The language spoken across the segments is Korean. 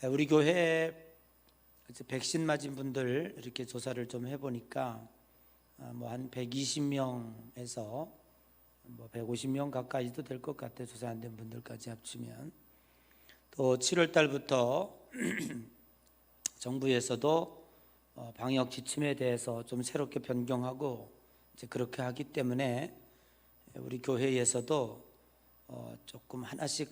우리 교회 백신 맞은 분들 이렇게 조사를 좀 해보니까 뭐 한 120명에서 뭐 150명 가까이도 될 것 같아요. 조사 안 된 분들까지 합치면. 또 7월 달부터 정부에서도 방역 지침에 대해서 좀 새롭게 변경하고 이제 그렇게 하기 때문에 우리 교회에서도 조금 하나씩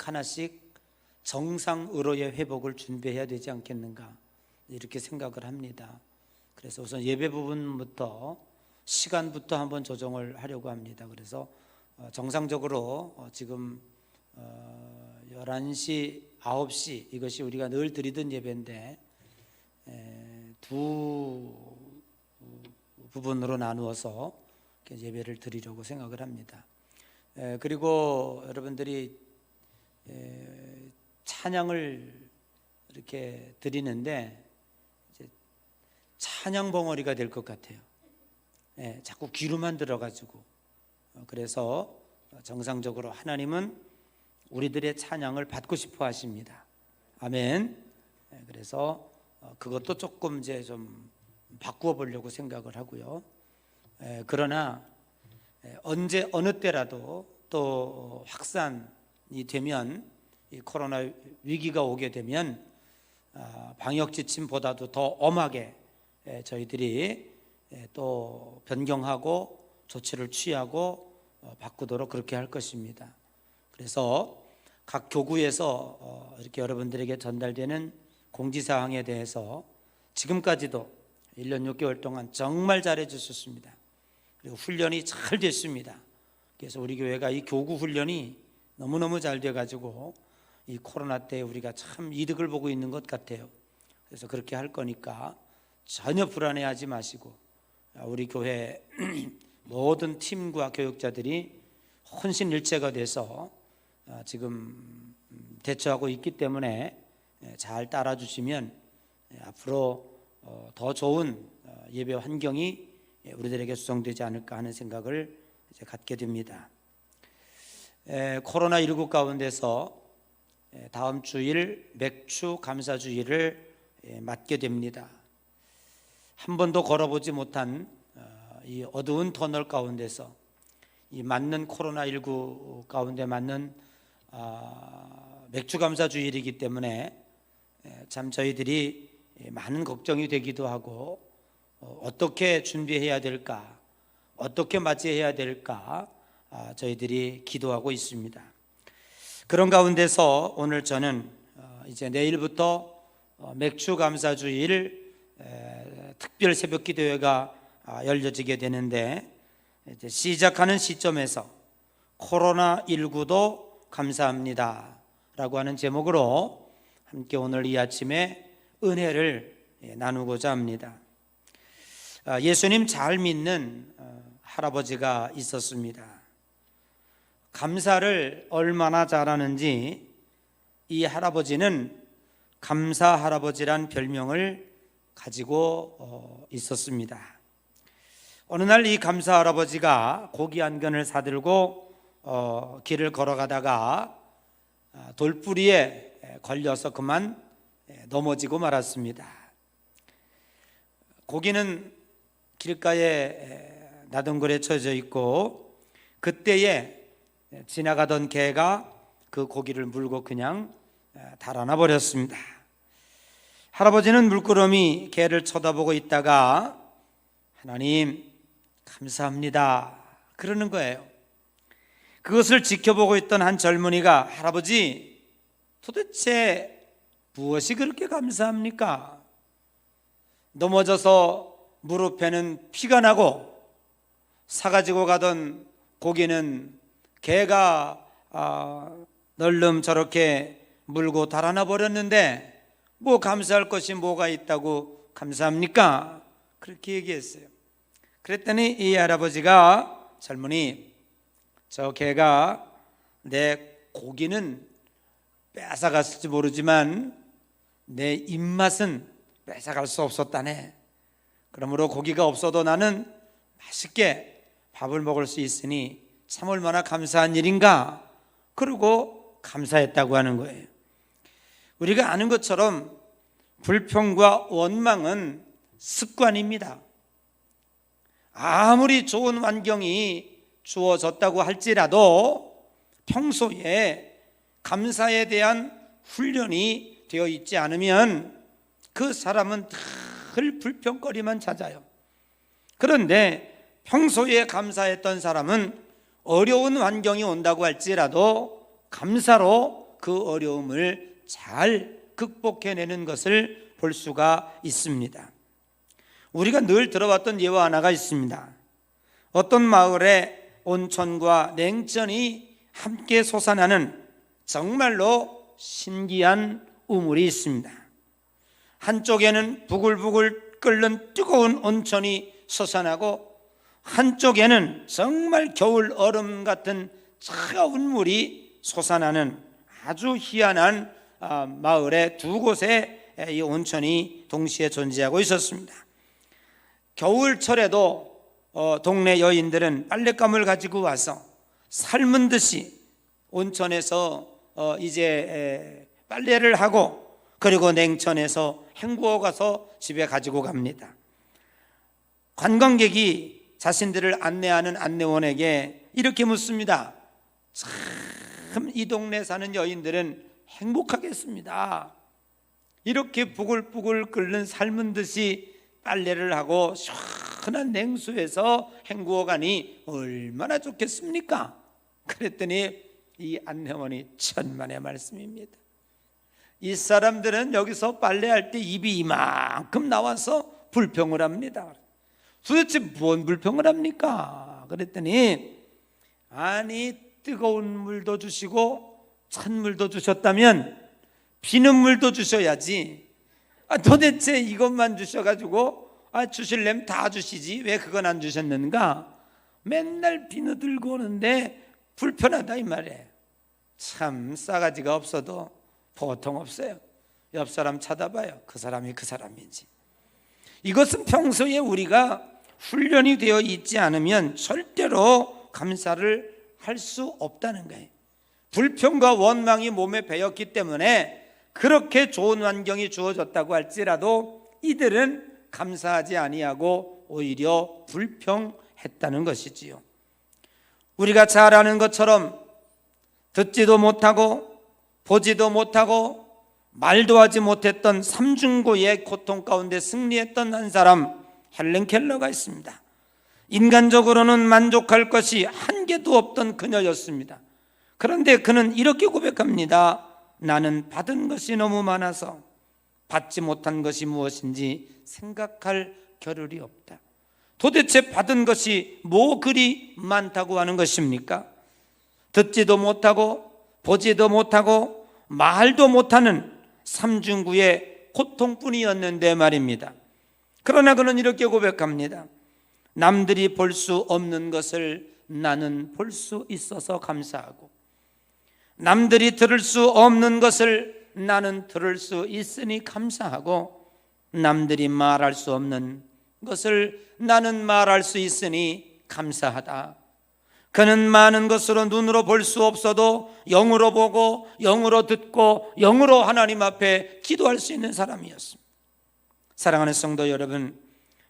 정상으로의 회복을 준비해야 되지 않겠는가 이렇게 생각을 합니다. 그래서 우선 예배 부분부터 시간부터 한번 조정을 하려고 합니다. 그래서 정상적으로 지금 11시, 9시 이것이 우리가 늘 드리던 예배인데 두 부분으로 나누어서 예배를 드리려고 생각을 합니다. 그리고 여러분들이 찬양을 이렇게 드리는데 이제 찬양 벙어리가 될 것 같아요. 자꾸 귀로만 들어가지고 그래서 정상적으로 하나님은 우리들의 찬양을 받고 싶어 하십니다. 아멘. 그래서 그것도 조금 이제 좀 바꾸어 보려고 생각을 하고요. 그러나 언제 어느 때라도 또 확산이 되면 이 코로나 위기가 오게 되면 방역 지침보다도 더 엄하게 저희들이 또 변경하고 조치를 취하고 바꾸도록 그렇게 할 것입니다. 그래서 각 교구에서 이렇게 여러분들에게 전달되는 공지사항에 대해서 지금까지도 1년 6개월 동안 정말 잘해 주셨습니다. 그리고 훈련이 잘 됐습니다. 그래서 우리 교회가 이 교구 훈련이 너무너무 잘 돼가지고 이 코로나 때 우리가 참 이득을 보고 있는 것 같아요. 그래서 그렇게 할 거니까 전혀 불안해하지 마시고 우리 교회 모든 팀과 교육자들이 혼신일체가 돼서 지금 대처하고 있기 때문에 잘 따라주시면 앞으로 더 좋은 예배 환경이 우리들에게 수정되지 않을까 하는 생각을 이제 갖게 됩니다. 코로나19 가운데서 다음 주일 맥주 감사주일을 맞게 됩니다. 한 번도 걸어보지 못한 이 어두운 터널 가운데서 이 맞는 코로나19 가운데 맞는 맥주 감사주일이기 때문에 참 저희들이 많은 걱정이 되기도 하고 어떻게 준비해야 될까, 어떻게 맞이해야 될까 저희들이 기도하고 있습니다. 그런 가운데서 오늘 저는 이제 내일부터 맥주 감사주일 특별 새벽 기도회가 열려지게 되는데 이제 시작하는 시점에서 코로나19도 감사합니다 라고 하는 제목으로 함께 오늘 이 아침에 은혜를 나누고자 합니다. 예수님 잘 믿는 할아버지가 있었습니다. 감사를 얼마나 잘하는지 이 할아버지는 감사 할아버지란 별명을 가지고 있었습니다. 어느 날 이 감사 할아버지가 고기 한 근을 사들고 길을 걸어가다가 돌뿌리에 걸려서 그만 넘어지고 말았습니다. 고기는 길가에 나동굴에 쳐져 있고 그때에 지나가던 개가 그 고기를 물고 그냥 달아나 버렸습니다. 할아버지는 물끄러미 개를 쳐다보고 있다가 하나님 감사합니다 그러는 거예요. 그것을 지켜보고 있던 한 젊은이가 할아버지 도대체 무엇이 그렇게 감사합니까? 넘어져서 무릎에는 피가 나고 사가지고 가던 고기는 개가 널름 저렇게 물고 달아나 버렸는데 뭐 감사할 것이 뭐가 있다고 감사합니까? 그렇게 얘기했어요. 그랬더니 이 할아버지가 젊은이 저 개가 내 고기는 뺏어갔을지 모르지만 내 입맛은 뺏어갈 수 없었다네. 그러므로 고기가 없어도 나는 맛있게 밥을 먹을 수 있으니 참 얼마나 감사한 일인가. 그러고 감사했다고 하는 거예요. 우리가 아는 것처럼 불평과 원망은 습관입니다. 아무리 좋은 환경이 주어졌다고 할지라도 평소에 감사에 대한 훈련이 되어 있지 않으면 그 사람은 늘 불평거리만 찾아요. 그런데 평소에 감사했던 사람은 어려운 환경이 온다고 할지라도 감사로 그 어려움을 잘 극복해내는 것을 볼 수가 있습니다. 우리가 늘 들어왔던 예화 하나가 있습니다. 어떤 마을에 온천과 냉천이 함께 솟아나는 정말로 신기한 우물이 있습니다. 한쪽에는 부글부글 끓는 뜨거운 온천이 솟아나고 한쪽에는 정말 겨울 얼음 같은 차가운 물이 솟아나는 아주 희한한 마을의 두 곳에 이 온천이 동시에 존재하고 있었습니다. 겨울철에도 동네 여인들은 빨랫감을 가지고 와서 삶은 듯이 온천에서 이제 빨래를 하고 그리고 냉천에서 헹구어 가서 집에 가지고 갑니다. 관광객이 자신들을 안내하는 안내원에게 이렇게 묻습니다. 참 이 동네 사는 여인들은 행복하겠습니다. 이렇게 부글부글 끓는 삶은 듯이 빨래를 하고 시원한 냉수에서 헹구어 가니 얼마나 좋겠습니까? 그랬더니 이 안내원이 천만의 말씀입니다. 이 사람들은 여기서 빨래할 때 입이 이만큼 나와서 불평을 합니다. 도대체 뭔 불평을 합니까? 그랬더니 아니 뜨거운 물도 주시고 찬물도 주셨다면 비눗물도 주셔야지. 도대체 이것만 주셔가지고 주실래면 다 주시지 왜 그건 안 주셨는가? 맨날 비누 들고 오는데 불편하다 이 말이에요. 참 싸가지가 없어도 보통 없어요. 옆 사람 쳐다봐요. 그 사람이 그 사람인지. 이것은 평소에 우리가 훈련이 되어 있지 않으면 절대로 감사를 할 수 없다는 거예요. 불평과 원망이 몸에 배었기 때문에 그렇게 좋은 환경이 주어졌다고 할지라도 이들은 감사하지 아니하고 오히려 불평했다는 것이지요. 우리가 잘 아는 것처럼 듣지도 못하고 보지도 못하고 말도 하지 못했던 삼중고의 고통 가운데 승리했던 한 사람 헬렌 켈러가 있습니다. 인간적으로는 만족할 것이 한 개도 없던 그녀였습니다. 그런데 그는 이렇게 고백합니다. 나는 받은 것이 너무 많아서 받지 못한 것이 무엇인지 생각할 겨를이 없다. 도대체 받은 것이 뭐 그리 많다고 하는 것입니까? 듣지도 못하고 보지도 못하고 말도 못하는 삼중구의 고통뿐이었는데 말입니다. 그러나 그는 이렇게 고백합니다. 남들이 볼 수 없는 것을 나는 볼 수 있어서 감사하고 남들이 들을 수 없는 것을 나는 들을 수 있으니 감사하고 남들이 말할 수 없는 것을 나는 말할 수 있으니 감사하다. 그는 많은 것으로 눈으로 볼 수 없어도 영으로 보고 영으로 듣고 영으로 하나님 앞에 기도할 수 있는 사람이었습니다. 사랑하는 성도 여러분,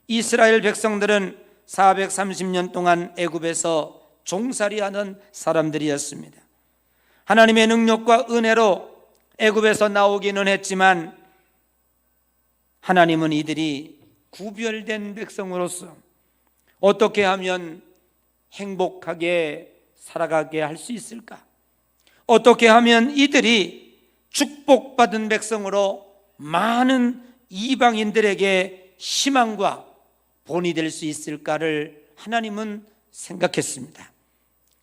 이스라엘 백성들은 430년 동안 애굽에서 종살이하는 사람들이었습니다. 하나님의 능력과 은혜로 애굽에서 나오기는 했지만 하나님은 이들이 구별된 백성으로서 어떻게 하면 행복하게 살아가게 할 수 있을까? 어떻게 하면 이들이 축복받은 백성으로 많은 이방인들에게 희망과 본이 될 수 있을까를 하나님은 생각했습니다.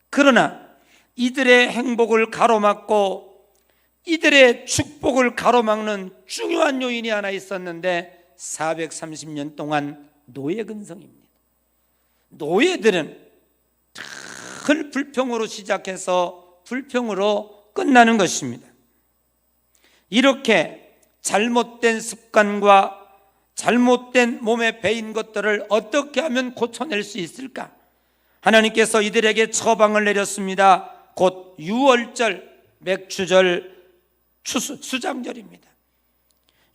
그러나 이들의 행복을 가로막고 이들의 축복을 가로막는 중요한 요인이 하나 있었는데 430년 동안 노예 근성입니다. 노예들은 늘 불평으로 시작해서 불평으로 끝나는 것입니다. 이렇게 잘못된 습관과 잘못된 몸에 배인 것들을 어떻게 하면 고쳐낼 수 있을까? 하나님께서 이들에게 처방을 내렸습니다. 곧 유월절, 맥추절, 수장절입니다.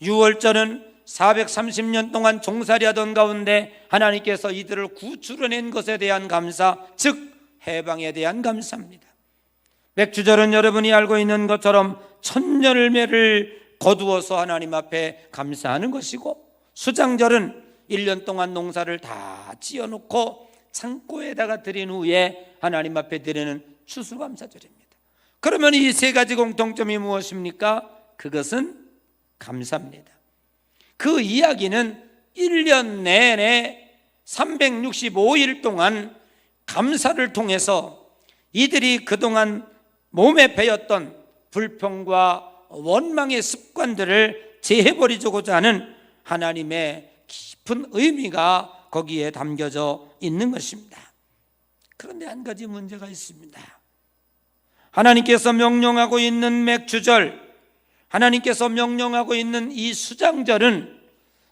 유월절은 430년 동안 종살이하던 가운데 하나님께서 이들을 구출해낸 것에 대한 감사, 즉 해방에 대한 감사입니다. 맥주절은 여러분이 알고 있는 것처럼 첫 열매를 거두어서 하나님 앞에 감사하는 것이고, 수장절은 1년 동안 농사를 다 지어놓고 창고에다가 드린 후에 하나님 앞에 드리는 추수감사절입니다. 그러면 이 세 가지 공통점이 무엇입니까? 그것은 감사입니다. 그 이야기는 1년 내내 365일 동안 감사를 통해서 이들이 그동안 몸에 배었던 불평과 원망의 습관들을 제해버리고자 하는 하나님의 깊은 의미가 거기에 담겨져 있는 것입니다. 그런데 한 가지 문제가 있습니다. 하나님께서 명령하고 있는 맥주절, 하나님께서 명령하고 있는 이 수장절은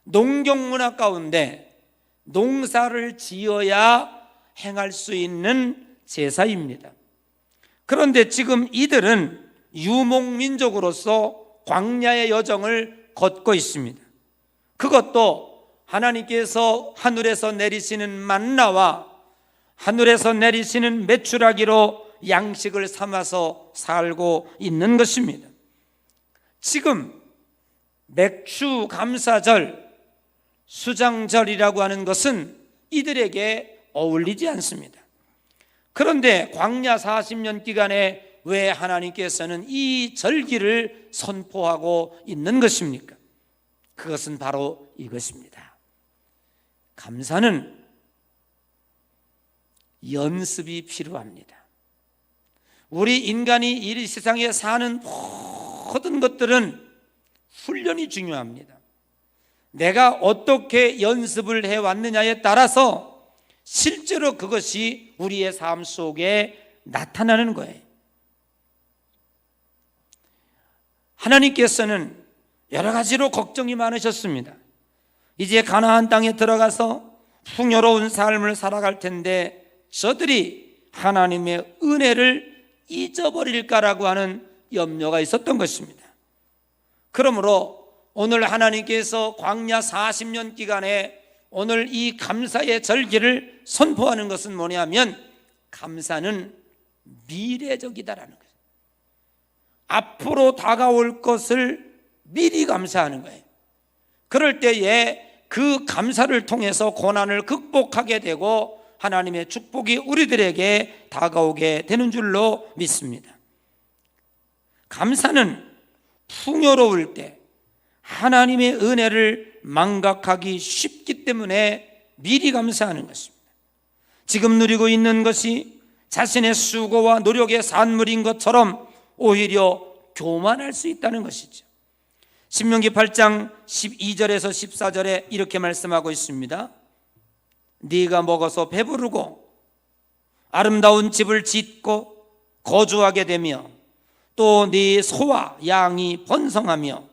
농경문화 가운데 농사를 지어야 행할 수 있는 제사입니다. 그런데 지금 이들은 유목민족으로서 광야의 여정을 걷고 있습니다. 그것도 하나님께서 하늘에서 내리시는 만나와 하늘에서 내리시는 메추라기로 양식을 삼아서 살고 있는 것입니다. 지금 맥주 감사절, 수장절이라고 하는 것은 이들에게 어울리지 않습니다. 그런데 광야 40년 기간에 왜 하나님께서는 이 절기를 선포하고 있는 것입니까? 그것은 바로 이것입니다. 감사는 연습이 필요합니다. 우리 인간이 이 세상에 사는 모든 것들은 훈련이 중요합니다. 내가 어떻게 연습을 해왔느냐에 따라서 실제로 그것이 우리의 삶 속에 나타나는 거예요. 하나님께서는 여러 가지로 걱정이 많으셨습니다. 이제 가나안 땅에 들어가서 풍요로운 삶을 살아갈 텐데 저들이 하나님의 은혜를 잊어버릴까라고 하는 염려가 있었던 것입니다. 그러므로 오늘 하나님께서 광야 40년 기간에 오늘 이 감사의 절기를 선포하는 것은 뭐냐면, 감사는 미래적이다라는 거예요. 앞으로 다가올 것을 미리 감사하는 거예요. 그럴 때에 그 감사를 통해서 고난을 극복하게 되고 하나님의 축복이 우리들에게 다가오게 되는 줄로 믿습니다. 감사는 풍요로울 때 하나님의 은혜를 망각하기 쉽기 때문에 미리 감사하는 것입니다. 지금 누리고 있는 것이 자신의 수고와 노력의 산물인 것처럼 오히려 교만할 수 있다는 것이죠. 신명기 8장 12절에서 14절에 이렇게 말씀하고 있습니다. 네가 먹어서 배부르고 아름다운 집을 짓고 거주하게 되며 또 네 소와 양이 번성하며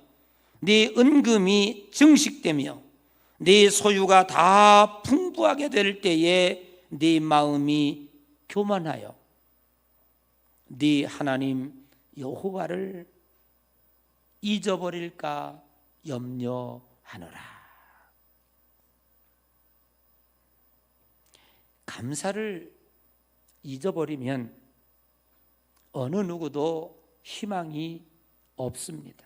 네 은금이 증식되며 네 소유가 다 풍부하게 될 때에 네 마음이 교만하여 네 하나님 여호와를 잊어버릴까 염려하노라. 감사를 잊어버리면 어느 누구도 희망이 없습니다.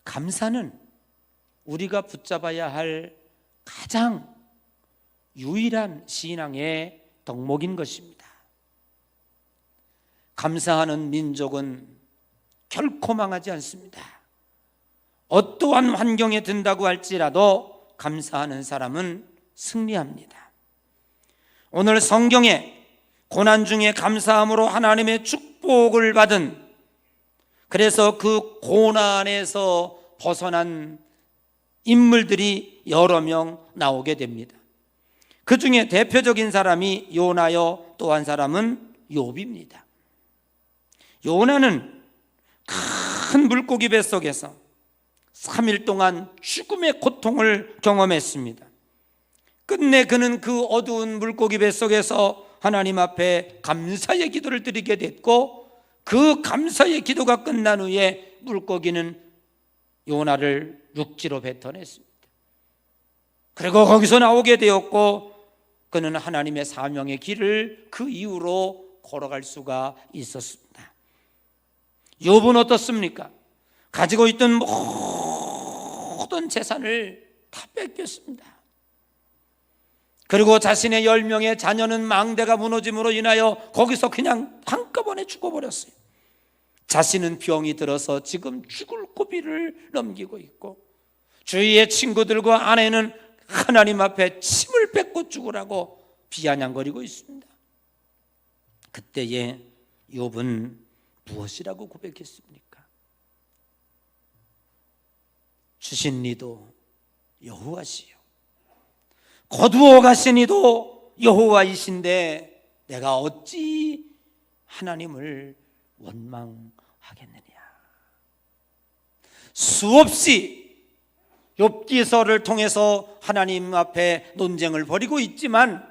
감사는 우리가 붙잡아야 할 가장 유일한 신앙의 덕목인 것입니다. 감사하는 민족은 결코 망하지 않습니다. 어떠한 환경에 든다고 할지라도 감사하는 사람은 승리합니다. 오늘 성경에 고난 중에 감사함으로 하나님의 축복을 받은, 그래서 그 고난에서 벗어난 인물들이 여러 명 나오게 됩니다. 그 중에 대표적인 사람이 요나요, 또 한 사람은 욥입니다. 요나는 큰 물고기 뱃속에서 3일 동안 죽음의 고통을 경험했습니다. 끝내 그는 그 어두운 물고기 뱃속에서 하나님 앞에 감사의 기도를 드리게 됐고, 그 감사의 기도가 끝난 후에 물고기는 요나를 육지로 뱉어냈습니다. 그리고 거기서 나오게 되었고 그는 하나님의 사명의 길을 그 이후로 걸어갈 수가 있었습니다. 욥은 어떻습니까? 가지고 있던 모든 재산을 다 뺏겼습니다. 그리고 자신의 10명의 자녀는 망대가 무너짐으로 인하여 거기서 그냥 한꺼번에 죽어버렸어요. 자신은 병이 들어서 지금 죽을 고비를 넘기고 있고 주위의 친구들과 아내는 하나님 앞에 침을 뱉고 죽으라고 비아냥거리고 있습니다. 그때에 욥은 무엇이라고 고백했습니까? 주신 이도 여호와시요 거두어 가신 이도 여호와이신데 내가 어찌 하나님을 원망하겠느냐. 수없이 욥기서를 통해서 하나님 앞에 논쟁을 벌이고 있지만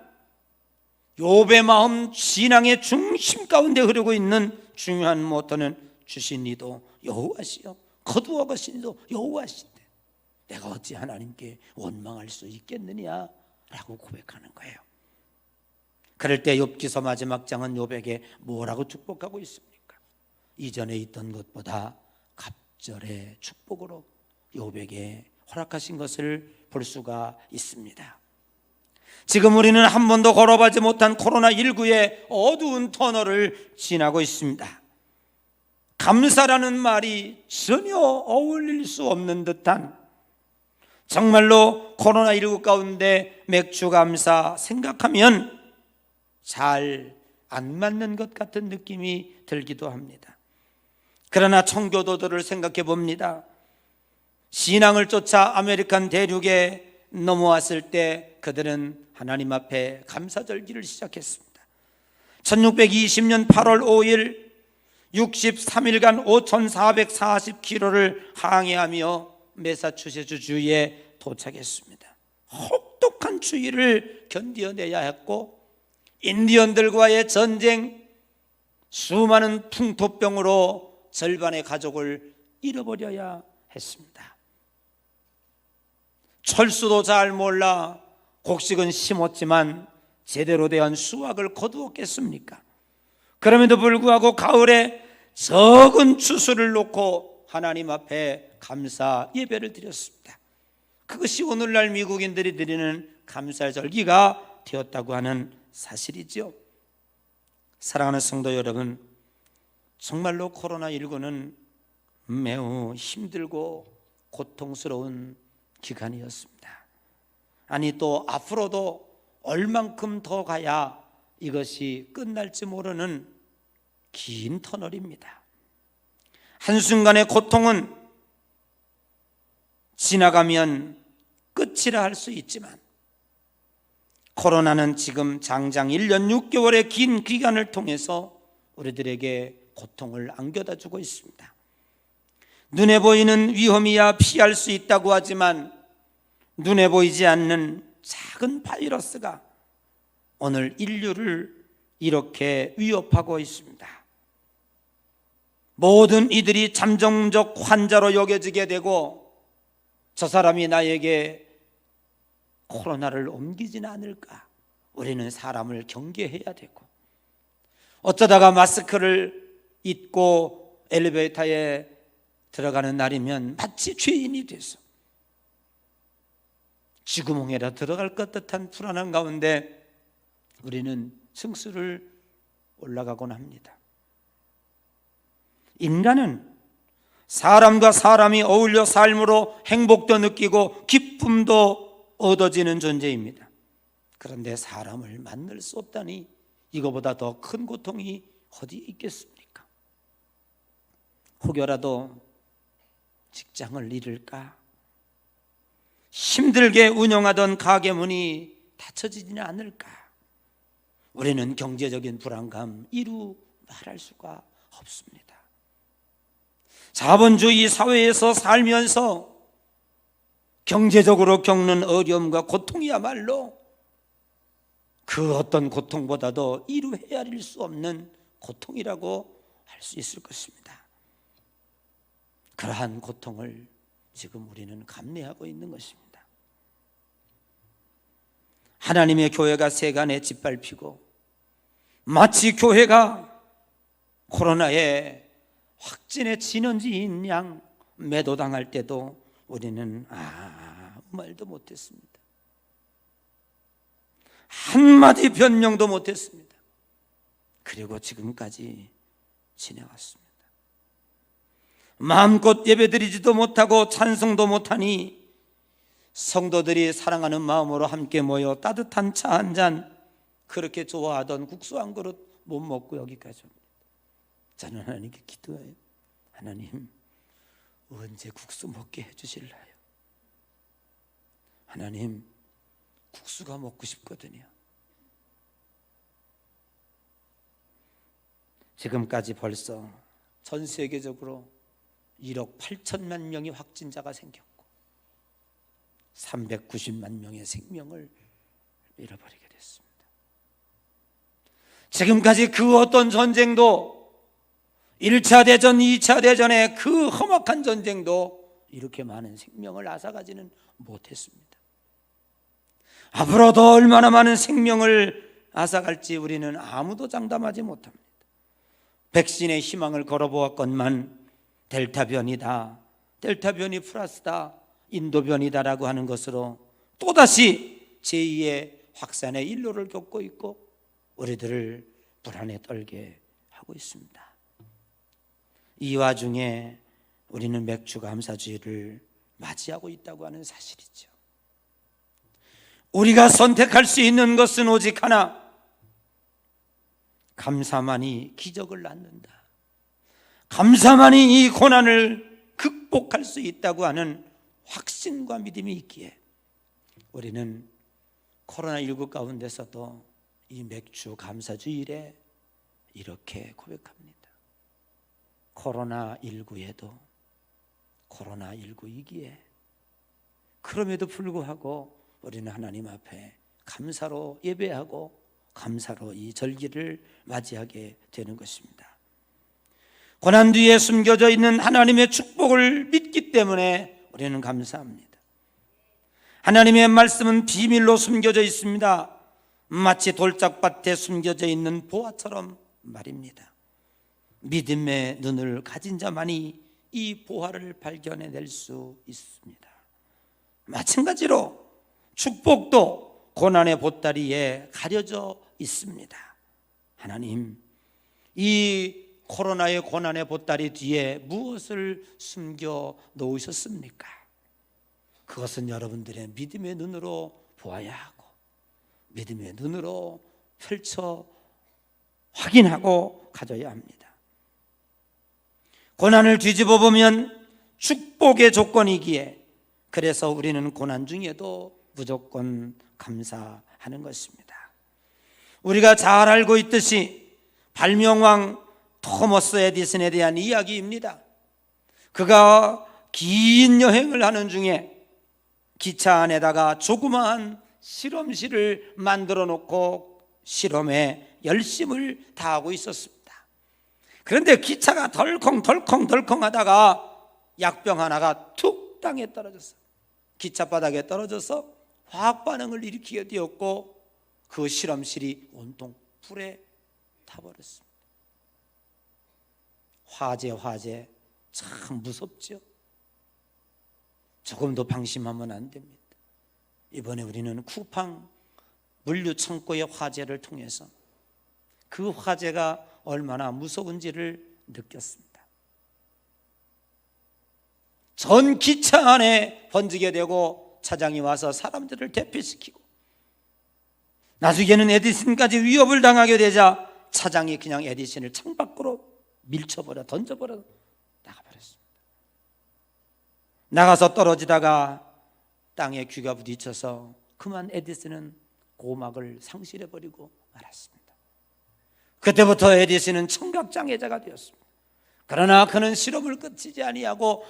욥의 마음 신앙의 중심 가운데 흐르고 있는 중요한 모토는 주신 이도 여호와시요 거두어 가신 이도 여호와신데 내가 어찌 하나님께 원망할 수 있겠느냐라고 고백하는 거예요. 그럴 때 욥기서 마지막 장은 욥에게 뭐라고 축복하고 있습니까? 이전에 있던 것보다 갑절의 축복으로 욥에게 허락하신 것을 볼 수가 있습니다. 지금 우리는 한 번도 걸어보지 못한 코로나19의 어두운 터널을 지나고 있습니다. 감사라는 말이 전혀 어울릴 수 없는 듯한, 정말로 코로나19 가운데 맥주 감사 생각하면 잘 안 맞는 것 같은 느낌이 들기도 합니다. 그러나 청교도들을 생각해 봅니다. 신앙을 쫓아 아메리칸 대륙에 넘어왔을 때 그들은 하나님 앞에 감사절기를 시작했습니다. 1620년 8월 5일 63일간 5,440km를 항해하며 매사추세츠 주에 도착했습니다. 혹독한 추위를 견뎌내야 했고 인디언들과의 전쟁, 수많은 풍토병으로 절반의 가족을 잃어버려야 했습니다. 철수도 잘 몰라 곡식은 심었지만 제대로 대한 수확을 거두었겠습니까? 그럼에도 불구하고 가을에 적은 추수를 놓고 하나님 앞에 감사 예배를 드렸습니다. 그것이 오늘날 미국인들이 드리는 감사절기가 되었다고 하는 사실이죠. 사랑하는 성도 여러분, 정말로 코로나19는 매우 힘들고 고통스러운 기간이었습니다. 아니 또 앞으로도 얼만큼 더 가야 이것이 끝날지 모르는 긴 터널입니다. 한순간의 고통은 지나가면 끝이라 할 수 있지만 코로나는 지금 장장 1년 6개월의 긴 기간을 통해서 우리들에게 고통을 안겨다 주고 있습니다. 눈에 보이는 위험이야 피할 수 있다고 하지만 눈에 보이지 않는 작은 바이러스가 오늘 인류를 이렇게 위협하고 있습니다. 모든 이들이 잠정적 환자로 여겨지게 되고 저 사람이 나에게 코로나를 옮기지는 않을까? 우리는 사람을 경계해야 되고 어쩌다가 마스크를 잊고 엘리베이터에 들어가는 날이면 마치 죄인이 돼서 쥐구멍에라 들어갈 것 같은 불안한 가운데 우리는 승수를 올라가곤 합니다. 인간은 사람과 사람이 어울려 삶으로 행복도 느끼고 기쁨도 얻어지는 존재입니다. 그런데 사람을 만날 수 없다니 이거보다 더 큰 고통이 어디 있겠습니까? 혹여라도 직장을 잃을까? 힘들게 운영하던 가게 문이 닫혀지지는 않을까? 우리는 경제적인 불안감 이루 말할 수가 없습니다. 자본주의 사회에서 살면서 경제적으로 겪는 어려움과 고통이야말로 그 어떤 고통보다도 이루 헤아릴 수 없는 고통이라고 수 있을 것입니다. 그러한 고통을 지금 우리는 감내하고 있는 것입니다. 하나님의 교회가 세간에 짓밟히고 마치 교회가 코로나의 확진의 진원지인 양 매도당할 때도 우리는 아무 말도 못했습니다. 한마디 변명도 못했습니다. 그리고 지금까지 지내왔습니다. 마음껏 예배드리지도 못하고 찬송도 못하니 성도들이 사랑하는 마음으로 함께 모여 따뜻한 차 한 잔, 그렇게 좋아하던 국수 한 그릇 못 먹고 여기까지 옵니다. 저는 하나님께 기도해요. 하나님, 언제 국수 먹게 해주실래요? 하나님, 국수가 먹고 싶거든요. 지금까지 벌써 전 세계적으로 1억 8천만 명의 확진자가 생겼고 390만 명의 생명을 잃어버리게 됐습니다. 지금까지 그 어떤 전쟁도 1차 대전, 2차 대전의 그 험악한 전쟁도 이렇게 많은 생명을 앗아가지는 못했습니다. 앞으로도 얼마나 많은 생명을 앗아갈지 우리는 아무도 장담하지 못합니다. 백신의 희망을 걸어보았건만 델타 변이다, 델타 변이 플러스다, 인도 변이다라고 하는 것으로 또다시 제2의 확산의 일로를 겪고 있고 우리들을 불안에 떨게 하고 있습니다. 이 와중에 우리는 맥주 감사주의를 맞이하고 있다고 하는 사실이죠. 우리가 선택할 수 있는 것은 오직 하나, 감사만이 기적을 낳는다, 감사만이 이 고난을 극복할 수 있다고 하는 확신과 믿음이 있기에 우리는 코로나19 가운데서도 이 맥주 감사주일에 이렇게 고백합니다. 코로나19에도 코로나19이기에 그럼에도 불구하고 우리는 하나님 앞에 감사로 예배하고 감사로 이 절기를 맞이하게 되는 것입니다. 고난 뒤에 숨겨져 있는 하나님의 축복을 믿기 때문에 우리는 감사합니다. 하나님의 말씀은 비밀로 숨겨져 있습니다. 마치 돌짝밭에 숨겨져 있는 보화처럼 말입니다. 믿음의 눈을 가진 자만이 이 보화를 발견해낼 수 있습니다. 마찬가지로 축복도 고난의 보따리에 가려져 있습니다. 하나님, 이 코로나의 고난의 보따리 뒤에 무엇을 숨겨 놓으셨습니까? 그것은 여러분들의 믿음의 눈으로 보아야 하고 믿음의 눈으로 펼쳐 확인하고 가져야 합니다. 고난을 뒤집어 보면 축복의 조건이기에 그래서 우리는 고난 중에도 무조건 감사하는 것입니다. 우리가 잘 알고 있듯이 발명왕 토머스 에디슨에 대한 이야기입니다. 그가 긴 여행을 하는 중에 기차 안에다가 조그마한 실험실을 만들어 놓고 실험에 열심을 다하고 있었습니다. 그런데 기차가 덜컹 하다가 약병 하나가 툭 땅에 떨어졌어요. 기차 바닥에 떨어져서 화학 반응을 일으키게 되었고 그 실험실이 온통 불에 타버렸습니다. 화재 참 무섭죠. 조금 더 방심하면 안 됩니다. 이번에 우리는 쿠팡 물류 창고의 화재를 통해서 그 화재가 얼마나 무서운지를 느꼈습니다. 전 기차 안에 번지게 되고 차장이 와서 사람들을 대피시키고 나중에는 에디슨까지 위협을 당하게 되자 차장이 그냥 에디슨을 창밖으로 밀쳐버려 던져버려 나가버렸습니다. 나가서 떨어지다가 땅에 귀가 부딪혀서 그만 에디슨은 고막을 상실해버리고 말았습니다. 그때부터 에디슨은 청각장애자가 되었습니다. 그러나 그는 실험을 끝이지 아니하고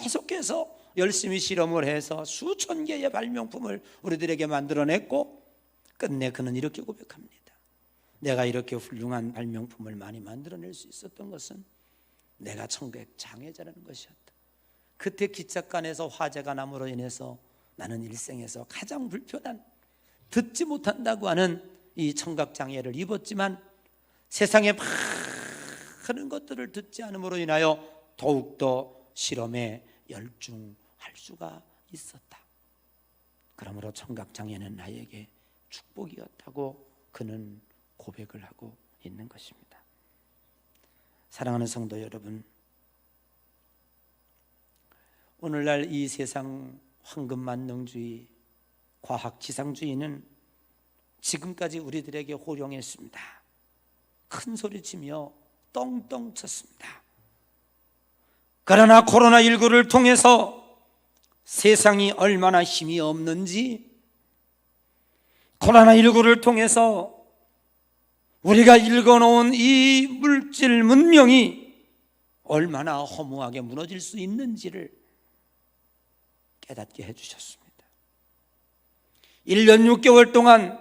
계속해서 열심히 실험을 해서 수천 개의 발명품을 우리들에게 만들어냈고 끝내 그는 이렇게 고백합니다. 내가 이렇게 훌륭한 발명품을 많이 만들어낼 수 있었던 것은 내가 청각 장애자라는 것이었다. 그때 기착관에서 화재가 남으로 인해서 나는 일생에서 가장 불편한, 듣지 못한다고 하는 이 청각 장애를 입었지만 세상의 많은 것들을 듣지 않음으로 인하여 더욱더 실험에 열중할 수가 있었다. 그러므로 청각 장애는 나에게 축복이었다고 그는 고백을 하고 있는 것입니다. 사랑하는 성도 여러분, 오늘날 이 세상 황금만능주의, 과학지상주의는 지금까지 우리들에게 호령했습니다. 큰 소리치며 떵떵 쳤습니다. 그러나 코로나19를 통해서 세상이 얼마나 힘이 없는지, 코로나19를 통해서 우리가 읽어놓은 이 물질 문명이 얼마나 허무하게 무너질 수 있는지를 깨닫게 해주셨습니다. 1년 6개월 동안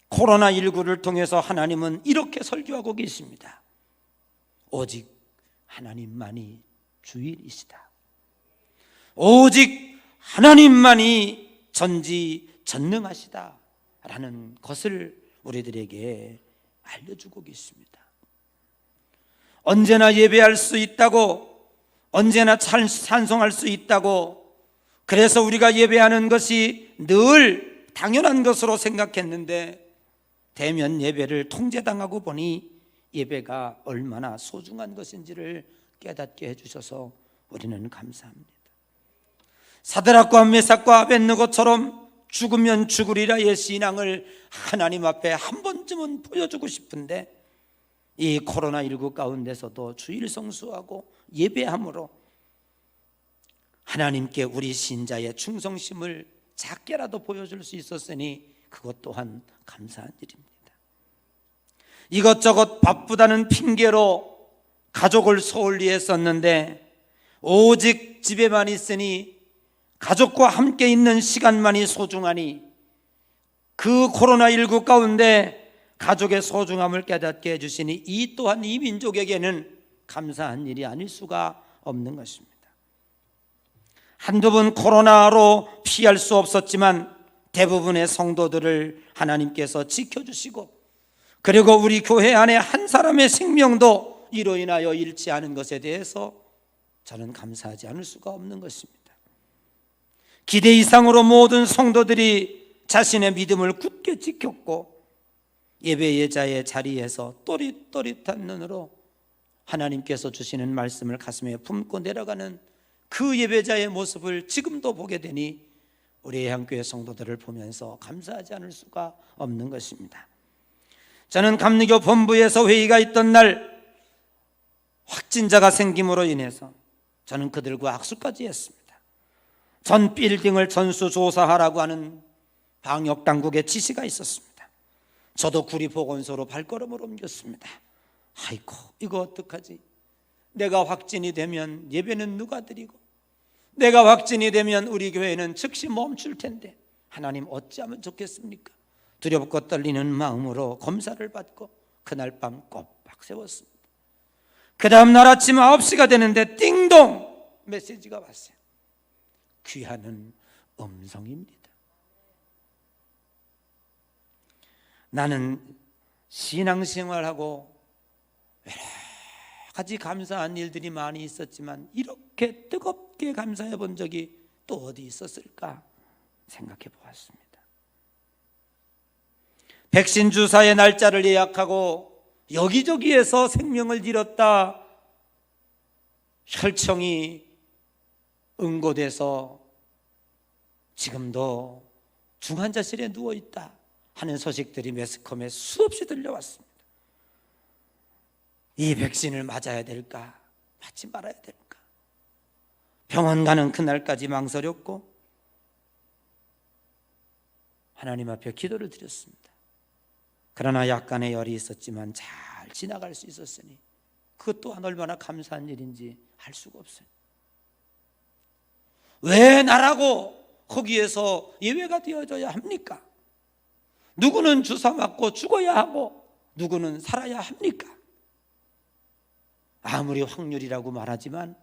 코로나19를 통해서 하나님은 이렇게 설교하고 계십니다. 오직 하나님만이 주일이시다. 오직 하나님만이 전지전능하시다 라는 것을 우리들에게 알려주고 계십니다. 언제나 예배할 수 있다고, 언제나 찬송할 수 있다고, 그래서 우리가 예배하는 것이 늘 당연한 것으로 생각했는데 대면 예배를 통제당하고 보니 예배가 얼마나 소중한 것인지를 깨닫게 해주셔서 우리는 감사합니다. 사드락과 메삭과 아벳느고처럼 죽으면 죽으리라의 신앙을 하나님 앞에 한 번쯤은 보여주고 싶은데 이 코로나19 가운데서도 주일 성수하고 예배함으로 하나님께 우리 신자의 충성심을 작게라도 보여줄 수 있었으니 그것 또한 감사한 일입니다. 이것저것 바쁘다는 핑계로 가족을 소홀히 했었는데 오직 집에만 있으니 가족과 함께 있는 시간만이 소중하니 그 코로나19 가운데 가족의 소중함을 깨닫게 해주시니 이 또한 이 민족에게는 감사한 일이 아닐 수가 없는 것입니다. 한두 번 코로나로 피할 수 없었지만 대부분의 성도들을 하나님께서 지켜주시고 그리고 우리 교회 안에 한 사람의 생명도 이로 인하여 잃지 않은 것에 대해서 저는 감사하지 않을 수가 없는 것입니다. 기대 이상으로 모든 성도들이 자신의 믿음을 굳게 지켰고 예배 예자의 자리에서 또릿또릿한 눈으로 하나님께서 주시는 말씀을 가슴에 품고 내려가는 그 예배자의 모습을 지금도 보게 되니 우리 향교회 성도들을 보면서 감사하지 않을 수가 없는 것입니다. 저는 감리교 본부에서 회의가 있던 날 확진자가 생김으로 인해서 저는 그들과 악수까지 했습니다. 전 빌딩을 전수조사하라고 하는 방역당국의 지시가 있었습니다. 저도 구리보건소로 발걸음을 옮겼습니다. 아이고 이거 어떡하지? 내가 확진이 되면 예배는 누가 드리고 내가 확진이 되면 우리 교회는 즉시 멈출 텐데 하나님 어찌하면 좋겠습니까? 두렵고 떨리는 마음으로 검사를 받고 그날 밤 꼬박 세웠습니다. 그 다음 날 아침 9시가 되는데 띵동 메시지가 왔어요. 귀하는 음성입니다. 나는 신앙생활하고 여러 가지 감사한 일들이 많이 있었지만 이렇게 뜨겁게 감사해 본 적이 또 어디 있었을까 생각해 보았습니다. 백신 주사의 날짜를 예약하고 여기저기에서 생명을 잃었다, 혈청이 응고돼서 지금도 중환자실에 누워있다 하는 소식들이 매스컴에 수없이 들려왔습니다. 이 백신을 맞아야 될까 맞지 말아야 될까 병원 가는 그날까지 망설였고 하나님 앞에 기도를 드렸습니다. 그러나 약간의 열이 있었지만 잘 지나갈 수 있었으니 그것 또한 얼마나 감사한 일인지 알 수가 없어요. 왜 나라고 거기에서 예외가 되어져야 합니까? 누구는 주사 맞고 죽어야 하고 누구는 살아야 합니까? 아무리 확률이라고 말하지만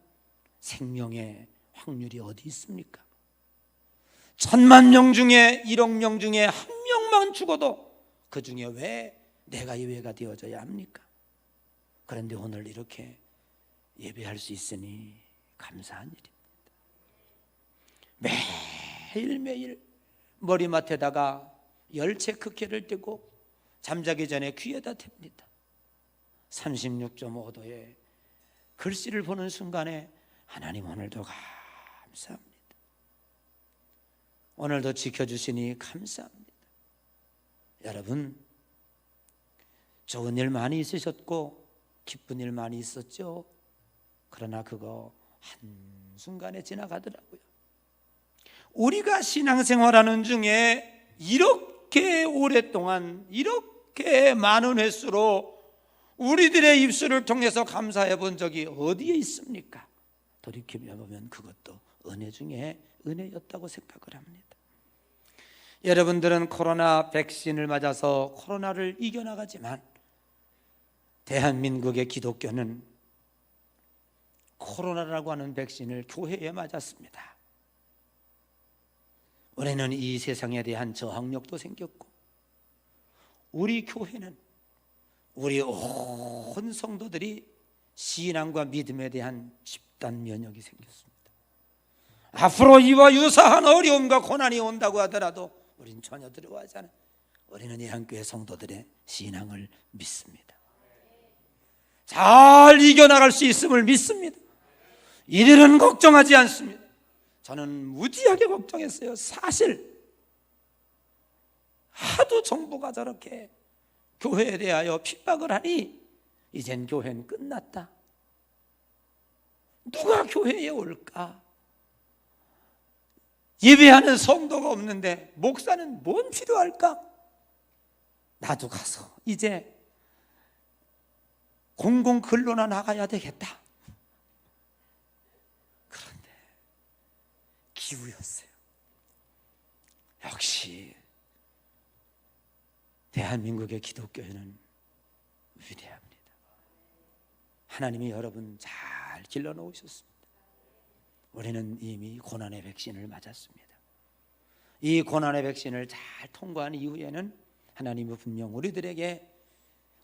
생명의 확률이 어디 있습니까? 1000만 명 중에 1억 명 중에 한 명만 죽어도 그 중에 왜 내가 예외가 되어져야 합니까? 그런데 오늘 이렇게 예배할 수 있으니 감사한 일입니다. 매일매일 머리맡에다가 열채 크게를 떼고 잠자기 전에 귀에다 댑니다. 36.5도에 글씨를 보는 순간에 하나님 오늘도 감사합니다. 오늘도 지켜주시니 감사합니다. 여러분, 좋은 일 많이 있으셨고 기쁜 일 많이 있었죠. 그러나 그거 한순간에 지나가더라고요. 우리가 신앙생활하는 중에 이렇게 오랫동안 이렇게 많은 횟수로 우리들의 입술을 통해서 감사해 본 적이 어디에 있습니까? 돌이켜보면 그것도 은혜 중에 은혜였다고 생각을 합니다. 여러분들은 코로나 백신을 맞아서 코로나를 이겨나가지만 대한민국의 기독교는 코로나라고 하는 백신을 교회에 맞았습니다. 우리는 이 세상에 대한 저항력도 생겼고 우리 교회는 우리 온 성도들이 신앙과 믿음에 대한 집단 면역이 생겼습니다. 앞으로 이와 유사한 어려움과 고난이 온다고 하더라도 우리는 전혀 두려워하지 않아요. 우리는 이 한교회 성도들의 신앙을 믿습니다. 잘 이겨나갈 수 있음을 믿습니다. 이들은 걱정하지 않습니다. 저는 무지하게 걱정했어요. 사실 하도 정부가 저렇게 교회에 대하여 핍박을 하니 이젠 교회는 끝났다. 누가 교회에 올까? 예배하는 성도가 없는데 목사는 뭔 필요할까? 나도 가서 이제 공공 근로나 나가야 되겠다. 그런데 기우였어요. 역시 대한민국의 기독교회는 위대합니다. 하나님이 여러분 잘 길러놓으셨습니다. 우리는 이미 고난의 백신을 맞았습니다. 이 고난의 백신을 잘 통과한 이후에는 하나님은 분명 우리들에게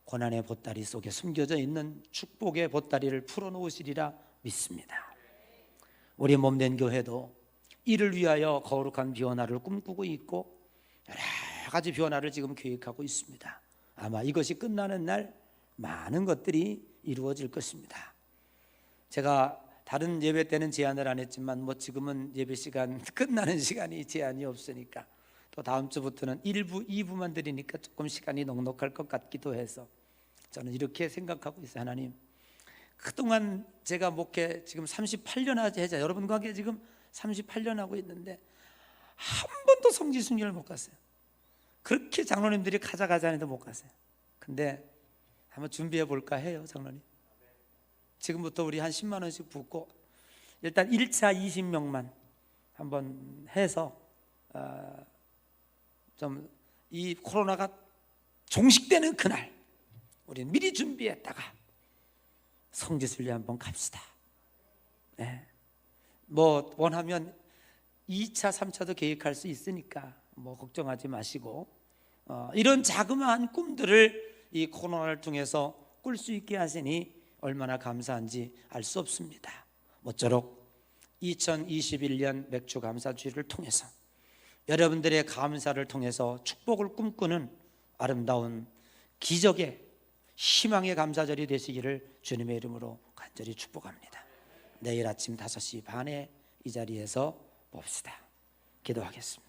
고난의 보따리 속에 숨겨져 있는 축복의 보따리를 풀어놓으시리라 믿습니다. 우리 몸된 교회도 이를 위하여 거룩한 비원화를 꿈꾸고 있고 여러 가지 비원화를 지금 계획하고 있습니다. 아마 이것이 끝나는 날 많은 것들이 이루어질 것입니다. 제가 다른 예배 때는 제한을 안 했지만 지금은 예배 시간 끝나는 시간이 제한이 없으니까 또 다음 주부터는 1부, 2부만 드리니까 조금 시간이 넉넉할 것 같기도 해서 저는 이렇게 생각하고 있어요. 하나님, 그동안 제가 목회 지금 38년 하자 여러분과 함께 지금 38년 하고 있는데 한 번도 성지 순교를 못 갔어요. 그렇게 장로님들이 가자 하는데 못 갔어요. 근데 한번 준비해 볼까 해요, 장로님. 지금부터 우리 한 10만 원씩 붓고 일단 1차 20명만 한번 해서 좀 이 코로나가 종식되는 그날 우리는 미리 준비했다가 성지순례 한번 갑시다. 네. 원하면 2차 3차도 계획할 수 있으니까 걱정하지 마시고 이런 자그마한 꿈들을 이 코로나를 통해서 꿀 수 있게 하시니 얼마나 감사한지 알 수 없습니다. 모쪼록 2021년 맥주 감사주일을 통해서 여러분들의 감사를 통해서 축복을 꿈꾸는 아름다운 기적의 희망의 감사절이 되시기를 주님의 이름으로 간절히 축복합니다. 내일 아침 5시 반에 이 자리에서 봅시다. 기도하겠습니다.